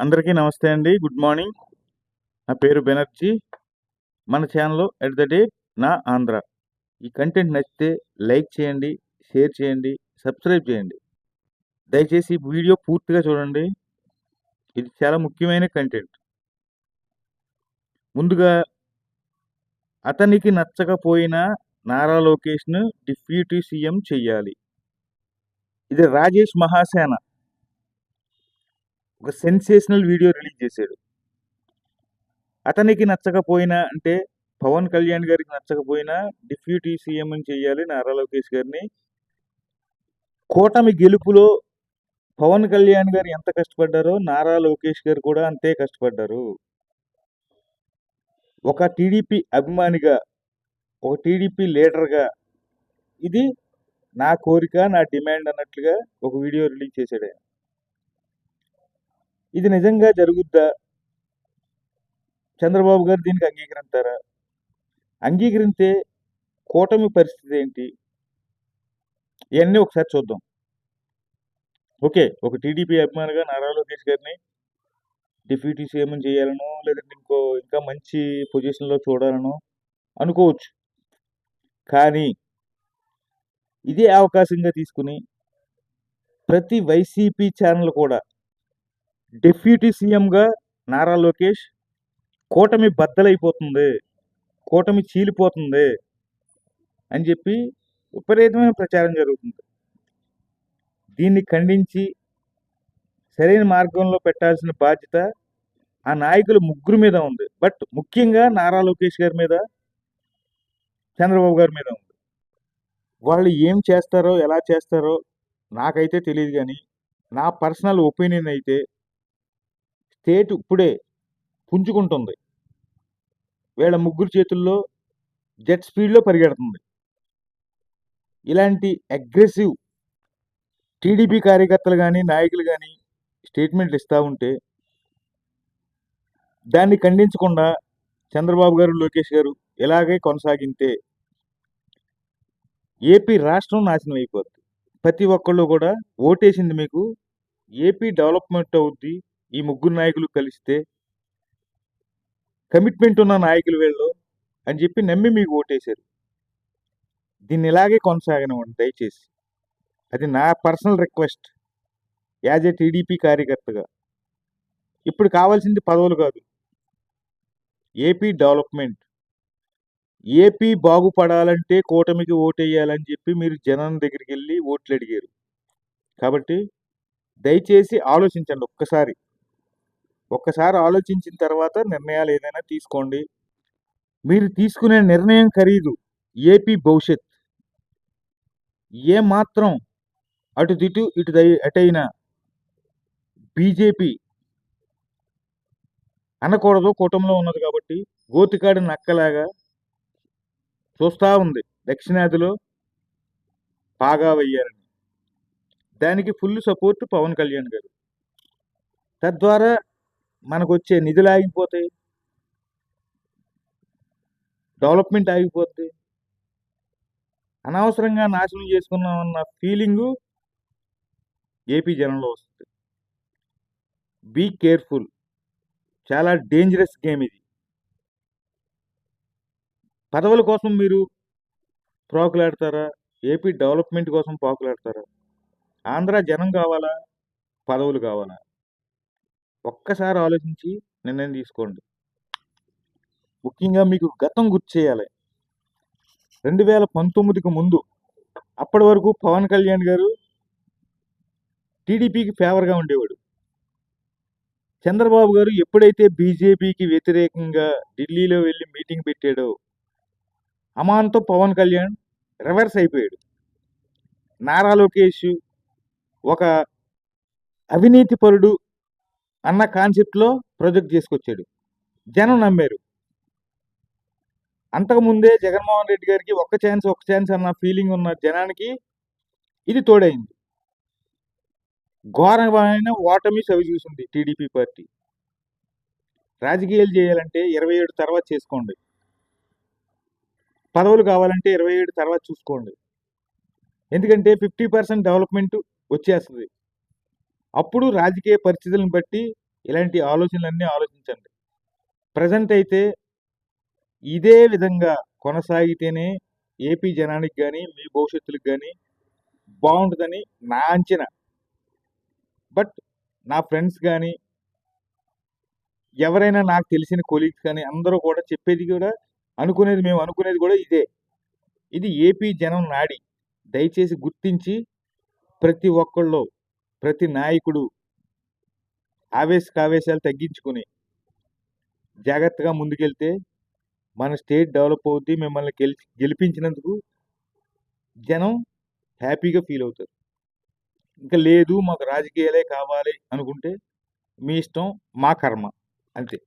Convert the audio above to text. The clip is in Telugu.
అందరికీ నమస్తే అండి. Good morning. నా పేరు బెనర్జీ. మన ఛానల్ ఎట్ ద డేట్ నా ఆంధ్ర. ఈ కంటెంట్ నచ్చితే లైక్ చేయండి, షేర్ చేయండి, సబ్స్క్రైబ్ చేయండి. దయచేసి ఈ వీడియో పూర్తిగా చూడండి. ఇది చాలా ముఖ్యమైన కంటెంట్. ముందుగా అతనికి నచ్చకపోయినా నారా లోకేష్‌ను డిప్యూటీ సీఎం చెయ్యాలి. ఇది రాజేష్ మహాసేన ఒక సెన్సేషనల్ వీడియో రిలీజ్ చేశాడు. అతనికి నచ్చకపోయినా అంటే పవన్ కళ్యాణ్ గారికి నచ్చకపోయినా డిప్యూటీ సీఎం అని చెయ్యాలి నారా లోకేష్ గారిని. కూటమి గెలుపులో పవన్ కళ్యాణ్ గారు ఎంత కష్టపడ్డారో నారా లోకేష్ గారు కూడా అంతే కష్టపడ్డారు. ఒక టీడీపీ అభిమానిగా, ఒక టీడీపీ లీడర్గా ఇది నా కోరిక, నా డిమాండ్ అన్నట్లుగా ఒక వీడియో రిలీజ్ చేశాడు ఆయన. ఇది నిజంగా జరుగుద్దా? చంద్రబాబు గారు దీనికి అంగీకరిస్తారా? అంగీకరిస్తే కూటమి పరిస్థితి ఏంటి? ఇవన్నీ ఒకసారి చూద్దాం. ఓకే, ఒక టీడీపీ అభిమానిగా నారా లోకేష్ గారిని డిప్యూటీ సీఎం చేయాలనో లేదంటే ఇంకా మంచి పొజిషన్లో చూడాలనో అనుకోవచ్చు. కానీ ఇదే అవకాశంగా తీసుకుని ప్రతి వైసీపీ ఛానల్ కూడా డిప్యూటీ సీఎంగా నారా లోకేష్ కూటమి బద్దలైపోతుంది, కూటమి చీలిపోతుంది అని చెప్పి విపరీతమైన ప్రచారం జరుగుతుంది. దీన్ని ఖండించి సరైన మార్గంలో పెట్టాల్సిన బాధ్యత ఆ నాయకులు ముగ్గురు మీద ఉంది. బట్ ముఖ్యంగా నారా లోకేష్ గారి మీద, చంద్రబాబు గారి మీద ఉంది. వాళ్ళు ఏం చేస్తారో, ఎలా చేస్తారో నాకైతే తెలియదు. కానీ నా పర్సనల్ ఒపీనియన్ అయితే స్టేట్ ఇప్పుడే పుంజుకుంటుంది. వీళ్ళ ముగ్గురు చేతుల్లో జెట్ స్పీడ్లో పరిగెడుతుంది. ఇలాంటి అగ్రెసివ్ టీడీపీ కార్యకర్తలు కానీ, నాయకులు కానీ స్టేట్మెంట్లు ఇస్తూ ఉంటే దాన్ని ఖండించకుండా చంద్రబాబు గారు, లోకేష్ గారు ఇలాగే కొనసాగితే ఏపీ రాష్ట్రం నాశనం అయిపోద్ది. ప్రతి ఒక్కళ్ళు కూడా ఓటేసింది మీకు ఏపీ డెవలప్మెంట్ అవుద్ది ఈ ముగ్గురు నాయకులు కలిస్తే, కమిట్మెంట్ ఉన్న నాయకులు వీళ్ళు అని చెప్పి నమ్మి మీకు ఓటేశారు. దీన్ని ఇలాగే కొనసాగనివ్వండి దయచేసి. అది నా personal request as a TDP కార్యకర్తగా. ఇప్పుడు కావాల్సింది పదవులు కాదు, ఏపీ డెవలప్మెంట్. ఏపీ బాగుపడాలంటే కూటమికి ఓటేయాలని చెప్పి మీరు జనం దగ్గరికి వెళ్ళి ఓట్లు అడిగారు. కాబట్టి దయచేసి ఆలోచించండి. ఒక్కసారి ఆలోచించిన తర్వాత నిర్ణయాలు ఏదైనా తీసుకోండి. మీరు తీసుకునే నిర్ణయం ఖరీదు ఏపీ భవిష్యత్. ఏమాత్రం అటు అటైనా బీజేపీ అనకూడదు, కూటమిలో ఉన్నది కాబట్టి గోతికాడి నక్కలాగా చూస్తూ ఉంది దక్షిణాదిలో బాగా వెయ్యాలని. దానికి ఫుల్ సపోర్ట్ పవన్ కళ్యాణ్ గారు. తద్వారా మనకు వచ్చే నిధులు ఆగిపోతాయి, డెవలప్మెంట్ ఆగిపోద్ది, అనవసరంగా నాశనం చేసుకున్నామన్న ఫీలింగు ఏపీ జనంలో వస్తుంది. Be careful. చాలా డేంజరస్ గేమ్ ఇది. పదవుల కోసం మీరు ప్రాకులాడతారా? ఏపీ డెవలప్మెంట్ కోసం ప్రాకులాడతారా? ఆంధ్ర జనం కావాలా, పదవులు కావాలా? ఒక్కసారి ఆలోచించి నిర్ణయం తీసుకోండి. ముఖ్యంగా మీకు గతం గుర్తు చేయాలి. 2019కి ముందు అప్పటి వరకు పవన్ కళ్యాణ్ గారు టీడీపీకి ఫేవర్గా ఉండేవాడు. చంద్రబాబు గారు ఎప్పుడైతే బీజేపీకి వ్యతిరేకంగా ఢిల్లీలో వెళ్ళి మీటింగ్ పెట్టాడో అమాంతం పవన్ కళ్యాణ్ రివర్స్ అయిపోయాడు. నారా లోకేష్ ఒక అవినీతి పరుడు అన్న కాన్సెప్ట్లో ప్రొజెక్ట్ చేసుకొచ్చాడు. జనం నమ్మారు. అంతకుముందే జగన్మోహన్ రెడ్డి గారికి ఒక్క ఛాన్స్ అన్న ఫీలింగ్ ఉన్న జనానికి ఇది తోడైంది. ఘోరమైన ఓటమి చవి చూసింది టీడీపీ పార్టీ. రాజకీయాలు చేయాలంటే 27 తర్వాత చేసుకోండి, పదవులు కావాలంటే 27 తర్వాత చూసుకోండి. ఎందుకంటే 50% డెవలప్మెంట్ వచ్చేస్తుంది. అప్పుడు రాజకీయ పరిస్థితులను బట్టి ఇలాంటి ఆలోచనలన్నీ ఆలోచించండి. ప్రెజెంట్ అయితే ఇదే విధంగా కొనసాగితేనే ఏపీ జనానికి గాని, మీ భవిష్యత్తులకు గాని బావుంటదని నా అంచనా. బట్ నా ఫ్రెండ్స్ గాని, ఎవరైనా నాకు తెలిసిన కొలీగ్స్ కానీ అందరూ కూడా చెప్పేది కూడా మేము అనుకునేది కూడా ఇదే. ఇది ఏపీ జనం నాడి. దయచేసి గుర్తించి ప్రతి ఒక్కళ్ళు, ప్రతి నాయకుడు ఆవేశాలు తగ్గించుకొని జాగ్రత్తగా ముందుకెళ్తే మన స్టేట్ డెవలప్ అవుద్ది. మిమ్మల్ని గెలిపించినందుకు జనం హ్యాపీగా ఫీల్ అవుతారు. ఇంకా లేదు మాకు రాజకీయాలే కావాలి అనుకుంటే మీ ఇష్టం, మా కర్మ అంతే.